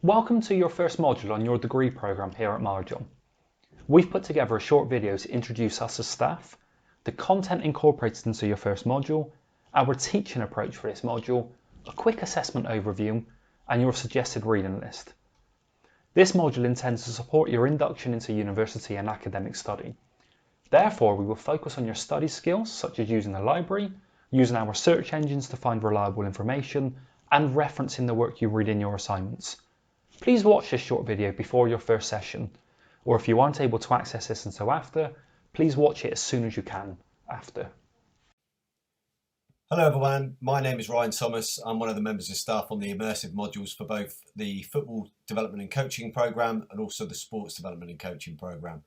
Welcome to your first module on your degree programme here at Margil. We've put together a short video to introduce us as staff, the content incorporated into your first module, our teaching approach for this module, a quick assessment overview, and your suggested reading list. This module intends to support your induction into university and academic study. Therefore, we will focus on your study skills such as using the library, using our search engines to find reliable information, and referencing the work you read in your assignments. Please watch this short video before your first session, or if you aren't able to access this until after, please watch it as soon as you can after. Hello everyone, my name is Ryan Thomas. I'm one of the members of staff on the immersive modules for both the football development and coaching programme and also the sports development and coaching programme.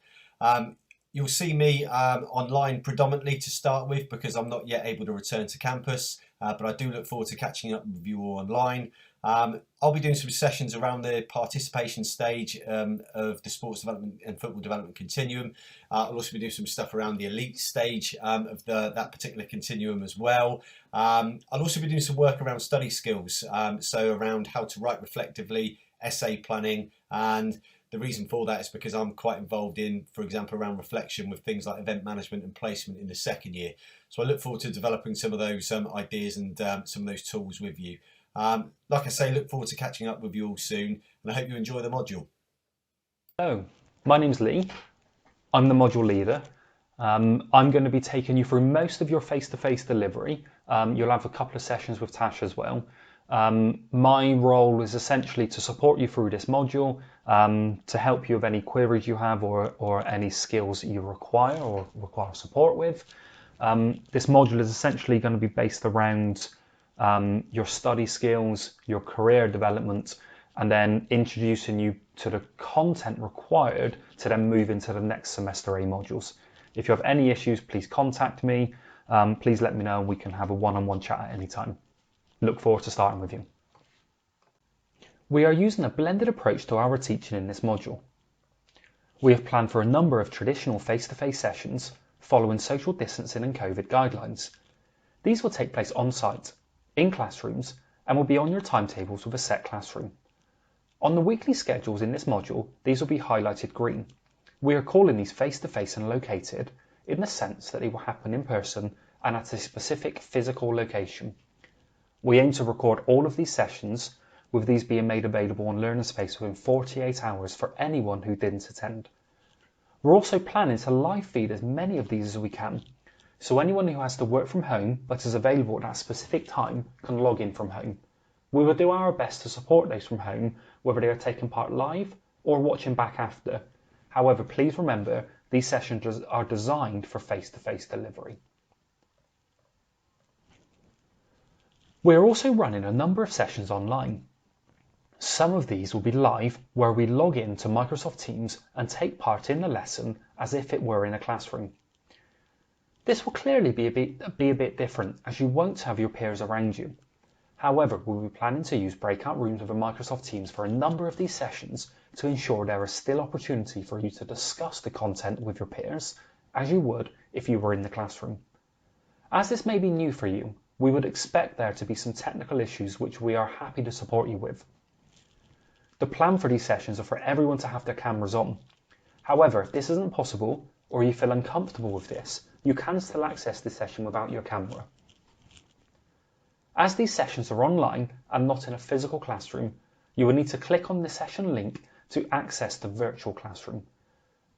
You'll see me online predominantly to start with because I'm not yet able to return to campus, but I do look forward to catching up with you all online. I'll be doing some sessions around the participation stage of the sports development and football development continuum. I'll also be doing some stuff around the elite stage of that particular continuum as well. I'll also be doing some work around study skills, so around how to write reflectively, essay planning, and the reason for that is because I'm quite involved in, for example, around reflection with things like event management and placement in the second year. So I look forward to developing some of those ideas and some of those tools with you. Like I say, look forward to catching up with you all soon, and I hope you enjoy the module. Hello, my name's Lee. I'm the module leader. I'm going to be taking you through most of your face-to-face delivery. You'll have a couple of sessions with Tash as well. My role is essentially to support you through this module, to help you with any queries you have or any skills that you require or require support with. This module is essentially going to be based around your study skills, your career development, and then introducing you to the content required to then move into the next semester A modules. If you have any issues, please contact me. Please let me know and we can have a one-on-one chat at any time. Look forward to starting with you. We are using a blended approach to our teaching in this module. We have planned for a number of traditional face-to-face sessions following social distancing and COVID guidelines. These will take place on-site, in classrooms, and will be on your timetables with a set classroom. On the weekly schedules in this module, these will be highlighted green. We are calling these face-to-face and located in the sense that they will happen in person and at a specific physical location. We aim to record all of these sessions, with these being made available on Learning Space within 48 hours for anyone who didn't attend. We're also planning to live feed as many of these as we can, so anyone who has to work from home but is available at that specific time can log in from home. We will do our best to support those from home, whether they are taking part live or watching back after. However, please remember, these sessions are designed for face-to-face delivery. We are also running a number of sessions online. Some of these will be live, where we log in to Microsoft Teams and take part in the lesson as if it were in a classroom. This will clearly be a bit different, as you won't have your peers around you. However, we'll be planning to use breakout rooms over Microsoft Teams for a number of these sessions to ensure there is still opportunity for you to discuss the content with your peers, as you would if you were in the classroom. As this may be new for you, we would expect there to be some technical issues which we are happy to support you with. The plan for these sessions are for everyone to have their cameras on. However, if this isn't possible, or you feel uncomfortable with this, you can still access this session without your camera. As these sessions are online and not in a physical classroom, you will need to click on the session link to access the virtual classroom.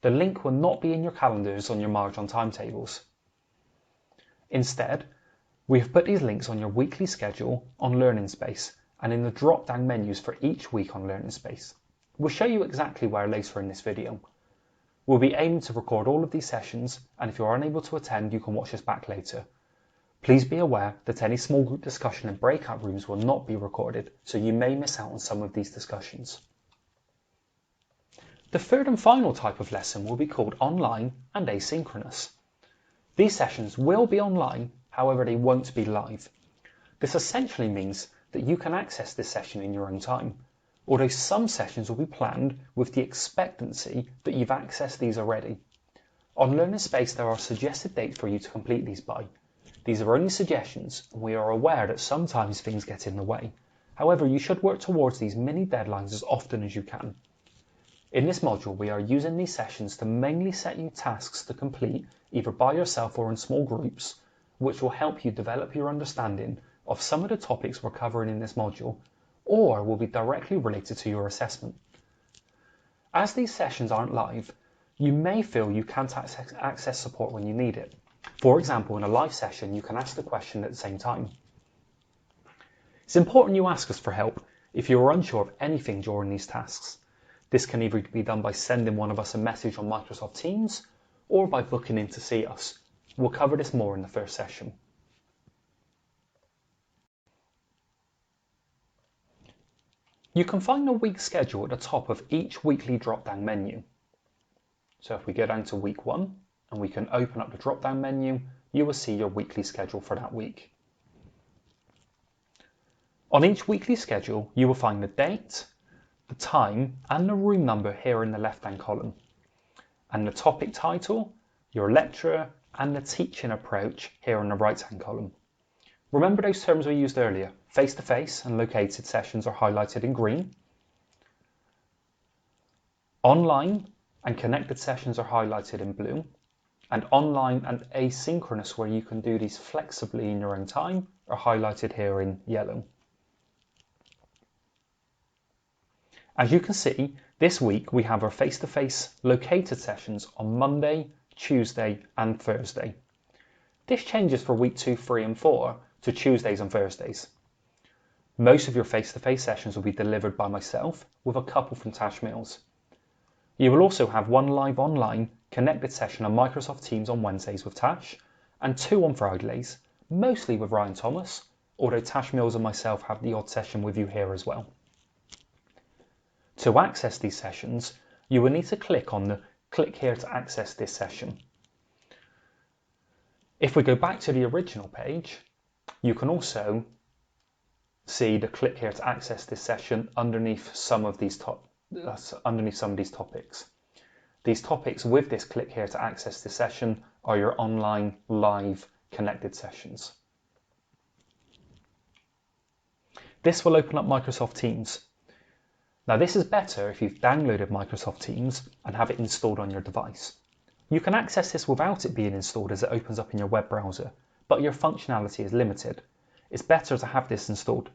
The link will not be in your calendars on your Margil timetables. Instead, we have put these links on your weekly schedule on Learning Space and in the drop-down menus for each week on Learning Space. We'll show you exactly where later in this video. We'll be aiming to record all of these sessions, and if you're unable to attend, you can watch this back later. Please be aware that any small group discussion in breakout rooms will not be recorded, so you may miss out on some of these discussions. The third and final type of lesson will be called online and asynchronous. These sessions will be online, however they won't be live. This essentially means that you can access this session in your own time, although some sessions will be planned with the expectancy that you've accessed these already. On Learning Space there are suggested dates for you to complete these by. These are only suggestions, and we are aware that sometimes things get in the way. However, you should work towards these mini deadlines as often as you can. In this module, we are using these sessions to mainly set you tasks to complete either by yourself or in small groups, which will help you develop your understanding of some of the topics we're covering in this module, or will be directly related to your assessment. As these sessions aren't live, you may feel you can't access support when you need it. For example, in a live session, you can ask the question at the same time. It's important you ask us for help if you are unsure of anything during these tasks. This can either be done by sending one of us a message on Microsoft Teams or by booking in to see us. We'll cover this more in the first session. You can find a week schedule at the top of each weekly drop-down menu. So if we go down to week 1 and we can open up the drop-down menu, you will see your weekly schedule for that week. On each weekly schedule, you will find the date, the time and the room number here in the left-hand column, and the topic title, your lecturer and the teaching approach here in the right-hand column. Remember those terms we used earlier. Face-to-face and located sessions are highlighted in green. Online and connected sessions are highlighted in blue. And online and asynchronous, where you can do these flexibly in your own time, are highlighted here in yellow. As you can see, this week we have our face-to-face located sessions on Monday, Tuesday and Thursday. This changes for week 2, 3 and 4 to Tuesdays and Thursdays. Most of your face-to-face sessions will be delivered by myself with a couple from Tash Mills. You will also have one live online connected session on Microsoft Teams on Wednesdays with Tash and 2 on Fridays, mostly with Ryan Thomas, although Tash Mills and myself have the odd session with you here as well. To access these sessions, you will need to click on the click here to access this session. If we go back to the original page, you can also see the click here to access this session underneath some of these topics. These topics with this click here to access this session are your online live connected sessions. This will open up Microsoft Teams. Now this is better if you've downloaded Microsoft Teams and have it installed on your device. You can access this without it being installed as it opens up in your web browser, but your functionality is limited. It's better to have this installed.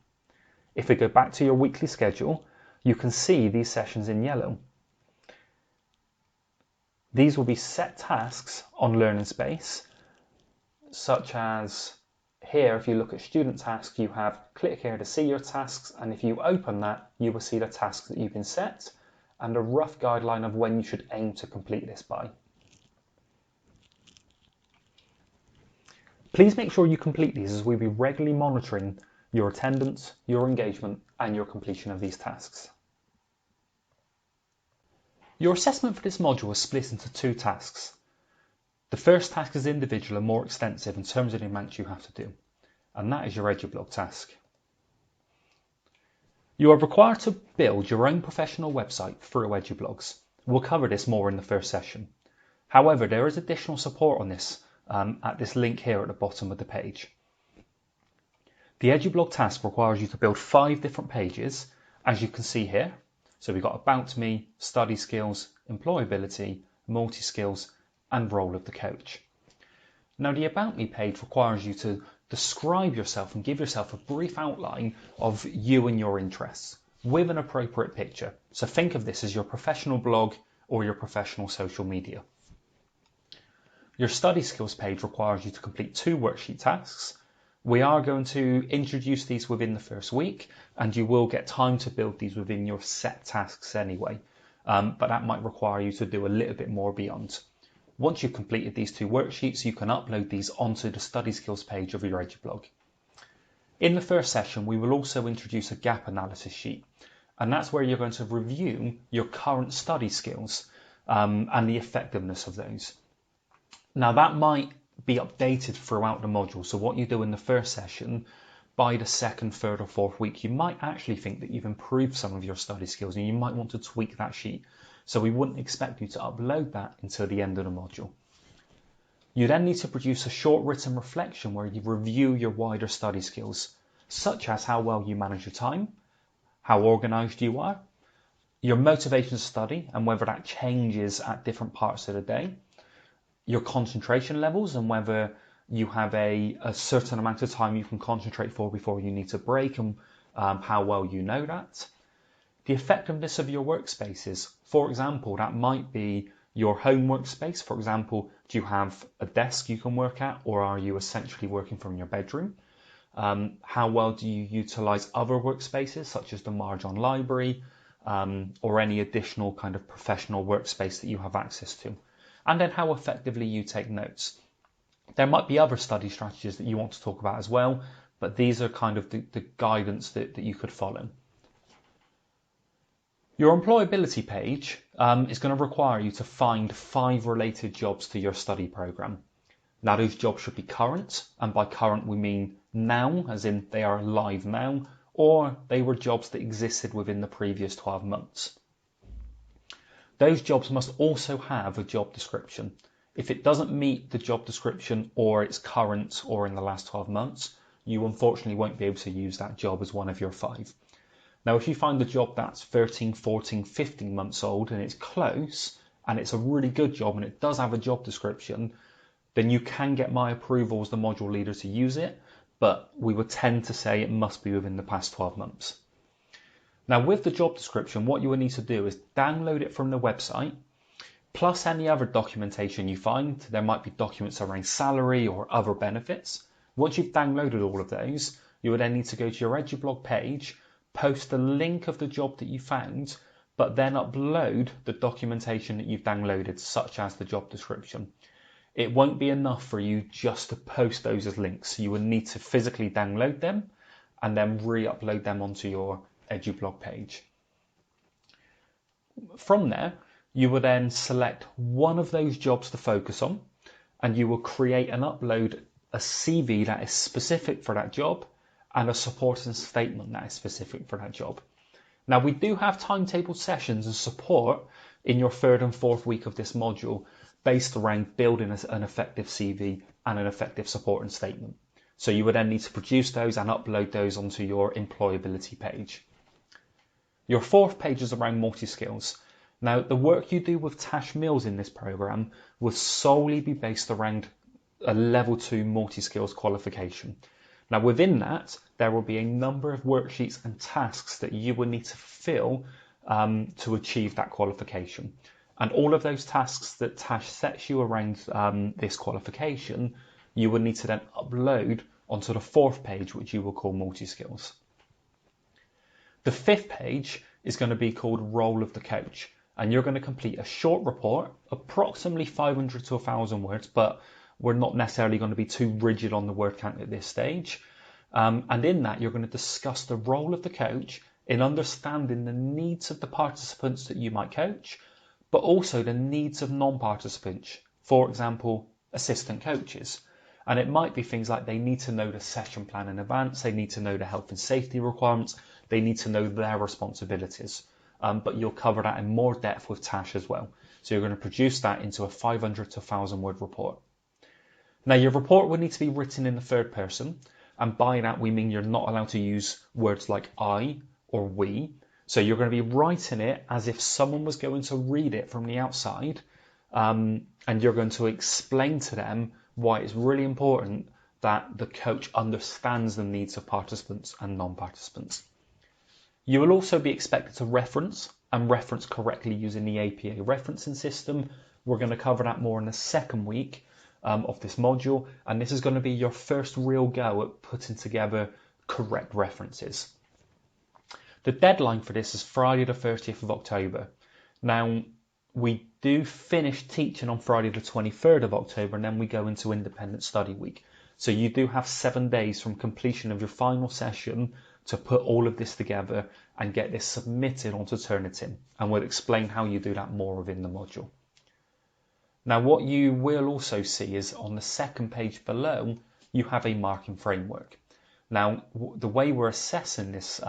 If we go back to your weekly schedule, you can see these sessions in yellow. These will be set tasks on Learning Space, such as here, if you look at student tasks, you have click here to see your tasks, and if you open that, you will see the tasks that you've been set and a rough guideline of when you should aim to complete this by. Please make sure you complete these, as we'll be regularly monitoring your attendance, your engagement and your completion of these tasks. Your assessment for this module is split into 2 tasks. The first task is individual and more extensive in terms of the amount you have to do, and that is your EduBlog task. You are required to build your own professional website through EduBlogs. We'll cover this more in the first session. However, there is additional support on this at this link here at the bottom of the page. The EduBlog task requires you to build 5 different pages, as you can see here. So we've got About Me, Study Skills, Employability, Multi-Skills and Role of the Coach. Now the About Me page requires you to describe yourself and give yourself a brief outline of you and your interests with an appropriate picture. So think of this as your professional blog or your professional social media. Your Study Skills page requires you to complete 2 worksheet tasks. We are going to introduce these within the first week, and you will get time to build these within your set tasks anyway, but that might require you to do a little bit more beyond. Once you've completed these 2 worksheets, you can upload these onto the Study Skills page of your EduBlog. In the first session, we will also introduce a gap analysis sheet, and that's where you're going to review your current study skills and the effectiveness of those. Now that might be updated throughout the module, so what you do in the first session, by the 2nd, 3rd or 4th week, you might actually think that you've improved some of your study skills and you might want to tweak that sheet. So we wouldn't expect you to upload that until the end of the module. You then need to produce a short written reflection where you review your wider study skills. such as how well you manage your time, how organised you are, your motivation to study and whether that changes at different parts of the day, your concentration levels and whether you have a certain amount of time you can concentrate for before you need to break, and how well you know that. The effectiveness of your workspaces. For example, that might be your home workspace. For example, do you have a desk you can work at, or are you essentially working from your bedroom? How well do you utilize other workspaces such as the Marjon Library, or any additional kind of professional workspace that you have access to? And then how effectively you take notes. There might be other study strategies that you want to talk about as well, but these are kind of the guidance that you could follow. Your employability page is going to require you to find 5 related jobs to your study program. Now, those jobs should be current, and by current we mean now, as in they are live now, or they were jobs that existed within the previous 12 months. Those jobs must also have a job description. If it doesn't meet the job description, or it's current or in the last 12 months, you unfortunately won't be able to use that job as one of your 5. Now, if you find a job that's 13, 14, 15 months old and it's close and it's a really good job and it does have a job description, then you can get my approval as the module leader to use it, but we would tend to say it must be within the past 12 months. Now, with the job description, what you will need to do is download it from the website, plus any other documentation you find. There might be documents around salary or other benefits. Once you've downloaded all of those, you would then need to go to your EduBlog page, post the link of the job that you found, but then upload the documentation that you've downloaded, such as the job description. It won't be enough for you just to post those as links. You will need to physically download them and then re-upload them onto your EduBlog page. From there, you will then select one of those jobs to focus on, and you will create and upload a CV that is specific for that job and a supporting statement that is specific for that job. Now, we do have timetable sessions and support in your 3rd and 4th week of this module based around building an effective CV and an effective supporting statement. So you would then need to produce those and upload those onto your employability page. Your 4th page is around multi-skills. Now, the work you do with Tash Mills in this program will solely be based around a level 2 multi-skills qualification. Now, within that, there will be a number of worksheets and tasks that you will need to fulfill to achieve that qualification. And all of those tasks that Tash sets you around this qualification, you will need to then upload onto the 4th page, which you will call multi-skills. The 5th page is going to be called Role of the Coach, and you're going to complete a short report, approximately 500 to 1,000 words, but we're not necessarily going to be too rigid on the word count at this stage. And in that, you're going to discuss the role of the coach in understanding the needs of the participants that you might coach, but also the needs of non-participants, for example, assistant coaches. And it might be things like they need to know the session plan in advance, they need to know the health and safety requirements, they need to know their responsibilities. But you'll cover that in more depth with Tash as well. So you're going to produce that into a 500 to 1,000 word report. Now, your report will need to be written in the 3rd person, and by that we mean you're not allowed to use words like I or we. So you're going to be writing it as if someone was going to read it from the outside, and you're going to explain to them why it's really important that the coach understands the needs of participants and non-participants. You will also be expected to reference correctly using the APA referencing system. We're going to cover that more in the 2nd week of this module, and this is going to be your first real go at putting together correct references. The deadline for this is Friday the 30th of October. Now, we do finish teaching on Friday the 23rd of October, and then we go into independent study week. So you do have 7 days from completion of your final session to put all of this together and get this submitted onto Turnitin, and we'll explain how you do that more within the module. Now, what you will also see is on the 2nd page below, you have a marking framework. Now, the way we're assessing this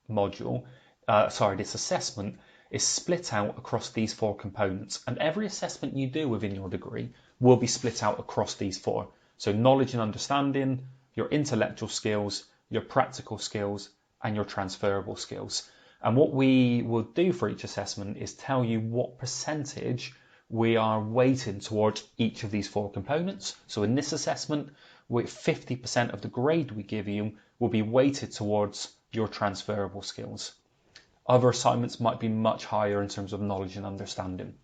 this assessment is split out across these 4 components, and every assessment you do within your degree will be split out across these 4. So knowledge and understanding, your intellectual skills, your practical skills, and your transferable skills. And what we will do for each assessment is tell you what percentage we are weighted towards each of these 4 components. So in this assessment, with 50% of the grade we give you will be weighted towards your transferable skills. Other assignments might be much higher in terms of knowledge and understanding.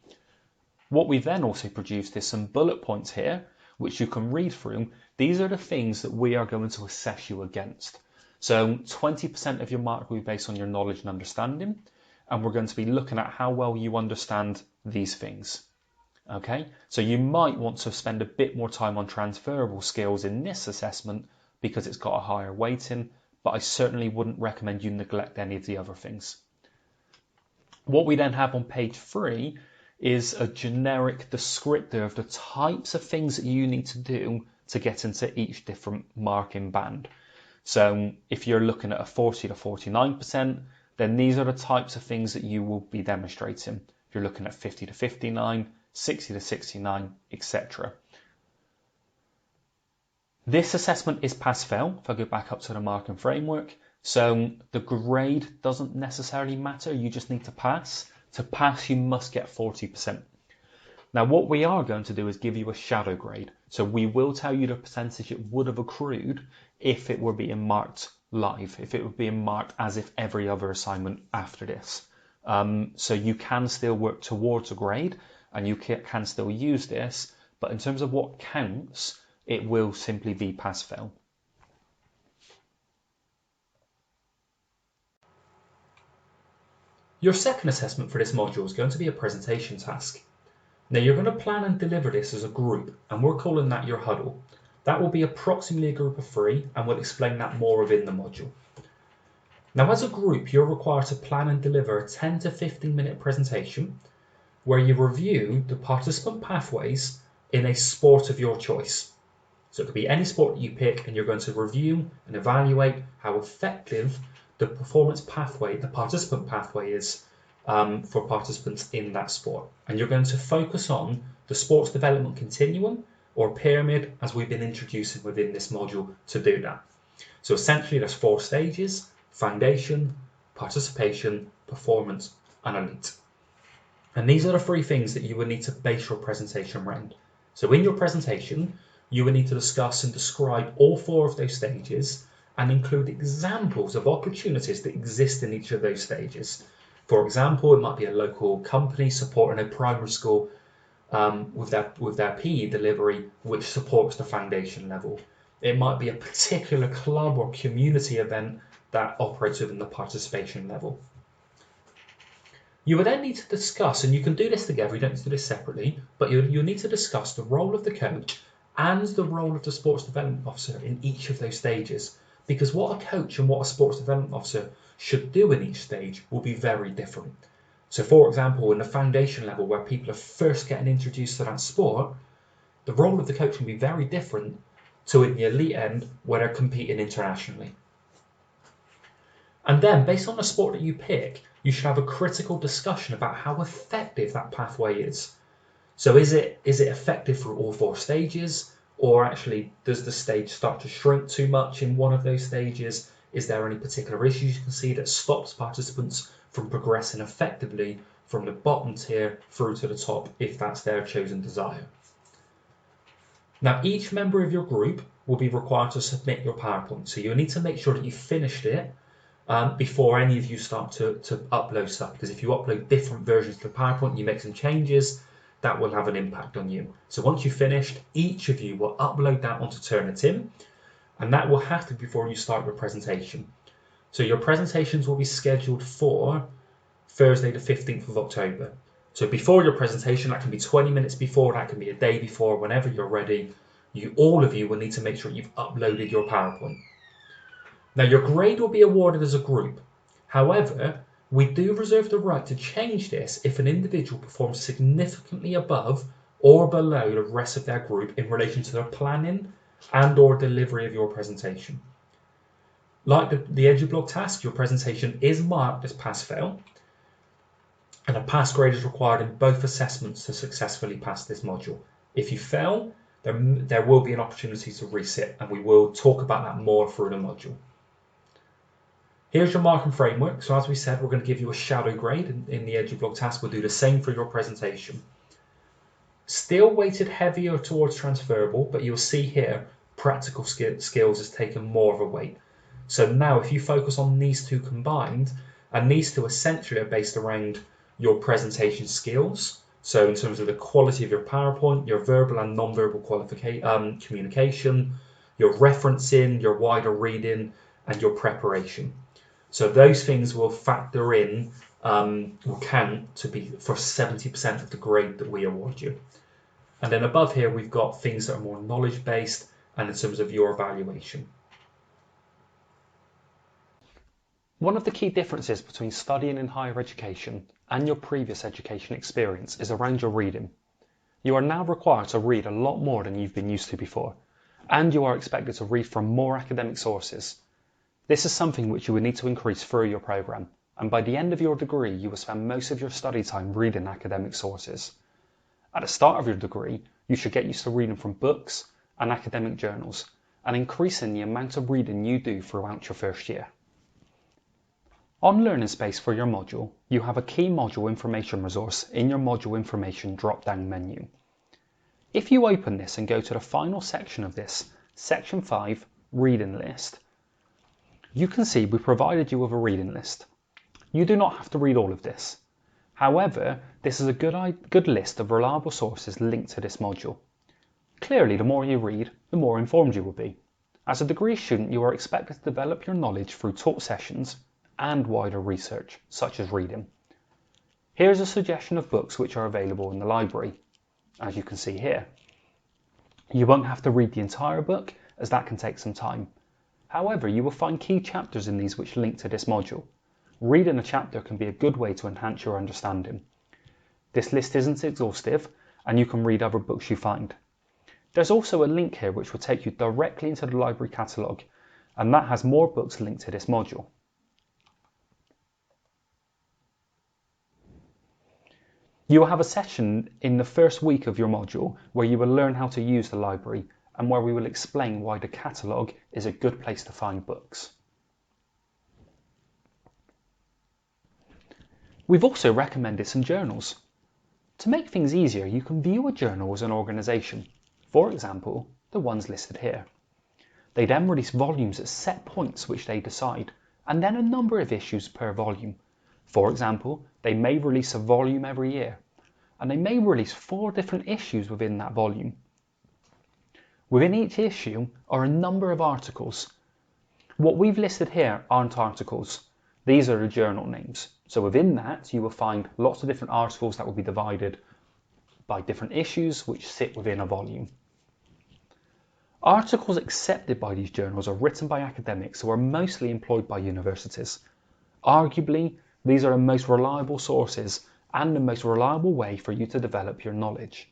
What we then also produced is some bullet points here, which you can read through. These are the things that we are going to assess you against. So 20% of your mark will be based on your knowledge and understanding, and we're going to be looking at how well you understand these things. Okay, so you might want to spend a bit more time on transferable skills in this assessment because it's got a higher weighting, but I certainly wouldn't recommend you neglect any of the other things. What we then have on page 3 is a generic descriptor of the types of things that you need to do to get into each different marking band. So if you're looking at a 40 to 49%, then these are the types of things that you will be demonstrating. If you're looking at 50 to 59, 60 to 69, etc. This assessment is pass-fail, if I go back up to the marking framework. So the grade doesn't necessarily matter, you just need to pass. To pass, you must get 40%. Now what we are going to do is give you a shadow grade. So we will tell you the percentage it would have accrued if it were being marked live, if it were being marked as if every other assignment after this. So you can still work towards a grade and you can still use this, but in terms of what counts, it will simply be pass-fail. Your second assessment for this module is going to be a presentation task. Now you're going to plan and deliver this as a group, and we're calling that your huddle. That will be approximately a group of 3, and we'll explain that more within the module. Now as a group, you're required to plan and deliver a 10 to 15 minute presentation where you review the participant pathways in a sport of your choice. So it could be any sport that you pick, and you're going to review and evaluate how effective the performance pathway, the participant pathway is for participants in that sport. And you're going to focus on the sports development continuum or pyramid as we've been introducing within this module to do that. So essentially there's 4 stages: foundation, participation, performance, and elite. And these are the 3 things that you will need to base your presentation around. So in your presentation, you will need to discuss and describe all 4 of those stages and include examples of opportunities that exist in each of those stages. For example, it might be a local company supporting a primary school with their PE delivery, which supports the foundation level. It might be a particular club or community event that operates within the participation level. You will then need to discuss, and you can do this together, you don't need to do this separately, but you'll need to discuss the role of the coach and the role of the sports development officer in each of those stages. Because what a coach and what a sports development officer should do in each stage will be very different. So for example, in the foundation level where people are first getting introduced to that sport, the role of the coach can be very different to in the elite end where they're competing internationally. And then based on the sport that you pick, you should have a critical discussion about how effective that pathway is. So is it effective for all 4 stages? Or actually, does the stage start to shrink too much in one of those stages? Is there any particular issues you can see that stops participants from progressing effectively from the bottom tier through to the top if that's their chosen desire? Now, each member of your group will be required to submit your PowerPoint. So you'll need to make sure that you finished it before any of you start to upload stuff. Because if you upload different versions of the PowerPoint and you make some changes, that will have an impact on you. So once you've finished, each of you will upload that onto Turnitin, and that will have to be before you start your presentation. So your presentations will be scheduled for Thursday the 15th of October. So before your presentation, that can be 20 minutes before, that can be a day before, whenever you're ready, all of you will need to make sure you've uploaded your PowerPoint. Now your grade will be awarded as a group. However, we do reserve the right to change this if an individual performs significantly above or below the rest of their group in relation to their planning and or delivery of your presentation. Like the EduBlog task, your presentation is marked as pass-fail, and a pass grade is required in both assessments to successfully pass this module. If you fail, there will be an opportunity to resit, and we will talk about that more through the module. Here's your marking framework. So as we said, we're going to give you a shadow grade in the EduBlog task. We'll do the same for your presentation. Still weighted heavier towards transferable, but you'll see here practical skills is taken more of a weight. So now if you focus on these two combined, and these two essentially are based around your presentation skills, so in terms of the quality of your PowerPoint, your verbal and non-verbal communication, your referencing, your wider reading, and your preparation. So those things will factor in, will count to be for 70% of the grade that we award you. And then above here, we've got things that are more knowledge-based and in terms of your evaluation. One of the key differences between studying in higher education and your previous education experience is around your reading. You are now required to read a lot more than you've been used to before, and you are expected to read from more academic sources. This is something which you will need to increase through your programme, and by the end of your degree, you will spend most of your study time reading academic sources. At the start of your degree, you should get used to reading from books and academic journals, and increasing the amount of reading you do throughout your first year. On Learning Space for your module, you have a key module information resource in your module information drop-down menu. If you open this and go to the final section of this, section 5, reading list, you can see we provided you with a reading list. You do not have to read all of this. However, this is a good list of reliable sources linked to this module. Clearly, the more you read, the more informed you will be. As a degree student, you are expected to develop your knowledge through taught sessions and wider research, such as reading. Here's a suggestion of books which are available in the library, as you can see here. You won't have to read the entire book, as that can take some time. However, you will find key chapters in these which link to this module. Reading a chapter can be a good way to enhance your understanding. This list isn't exhaustive, and you can read other books you find. There's also a link here which will take you directly into the library catalogue, and that has more books linked to this module. You will have a session in the first week of your module where you will learn how to use the library and where we will explain why the catalogue is a good place to find books. We've also recommended some journals. To make things easier, you can view a journal as an organisation, for example, the ones listed here. They then release volumes at set points which they decide, and then a number of issues per volume. For example, they may release a volume every year, and they may release 4 different issues within that volume. Within each issue are a number of articles. What we've listed here aren't articles. These are the journal names. So within that, you will find lots of different articles that will be divided by different issues which sit within a volume. Articles accepted by these journals are written by academics who are mostly employed by universities. Arguably, these are the most reliable sources and the most reliable way for you to develop your knowledge.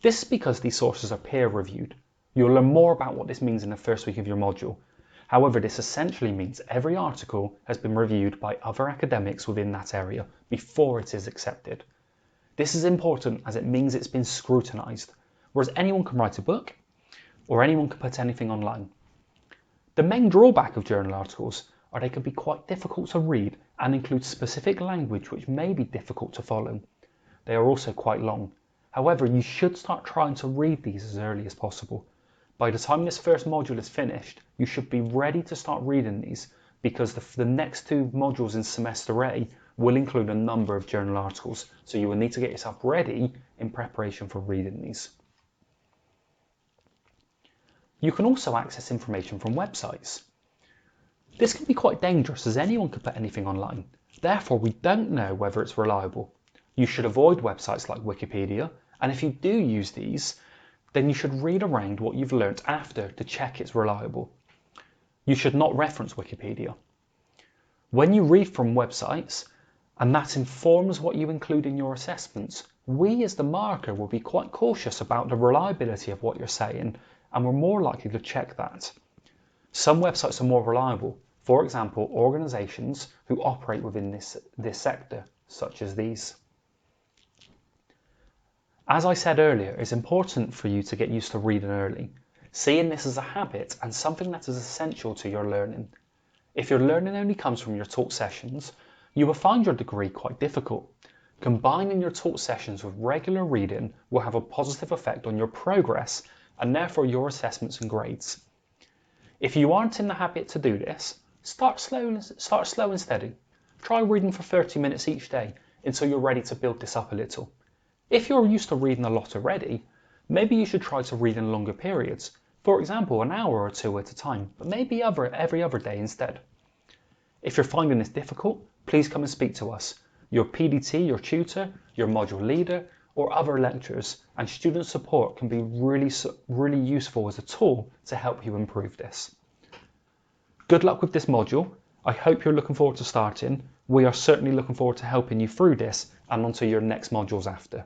This is because these sources are peer reviewed. You'll learn more about what this means in the first week of your module. However, this essentially means every article has been reviewed by other academics within that area before it is accepted. This is important as it means it's been scrutinised, whereas anyone can write a book or anyone can put anything online. The main drawback of journal articles are they can be quite difficult to read and include specific language which may be difficult to follow. They are also quite long. However, you should start trying to read these as early as possible. By the time this first module is finished, you should be ready to start reading these because the next 2 modules in semester A will include a number of journal articles, so you will need to get yourself ready in preparation for reading these. You can also access information from websites. This can be quite dangerous as anyone can put anything online. Therefore, we don't know whether it's reliable. You should avoid websites like Wikipedia, and if you do use these, then you should read around what you've learnt after to check it's reliable. You should not reference Wikipedia. When you read from websites, and that informs what you include in your assessments, we as the marker will be quite cautious about the reliability of what you're saying, and we're more likely to check that. Some websites are more reliable, for example, organisations who operate within this sector, such as these. As I said earlier, it's important for you to get used to reading early, seeing this as a habit and something that is essential to your learning. If your learning only comes from your taught sessions, you will find your degree quite difficult. Combining your taught sessions with regular reading will have a positive effect on your progress and therefore your assessments and grades. If you aren't in the habit to do this, start slow and steady. Try reading for 30 minutes each day until you're ready to build this up a little. If you're used to reading a lot already, maybe you should try to read in longer periods. For example, an hour or two at a time, but maybe every other day instead. If you're finding this difficult, please come and speak to us. Your PDT, your tutor, your module leader, or other lecturers and student support can be really useful as a tool to help you improve this. Good luck with this module. I hope you're looking forward to starting. We are certainly looking forward to helping you through this and onto your next modules after.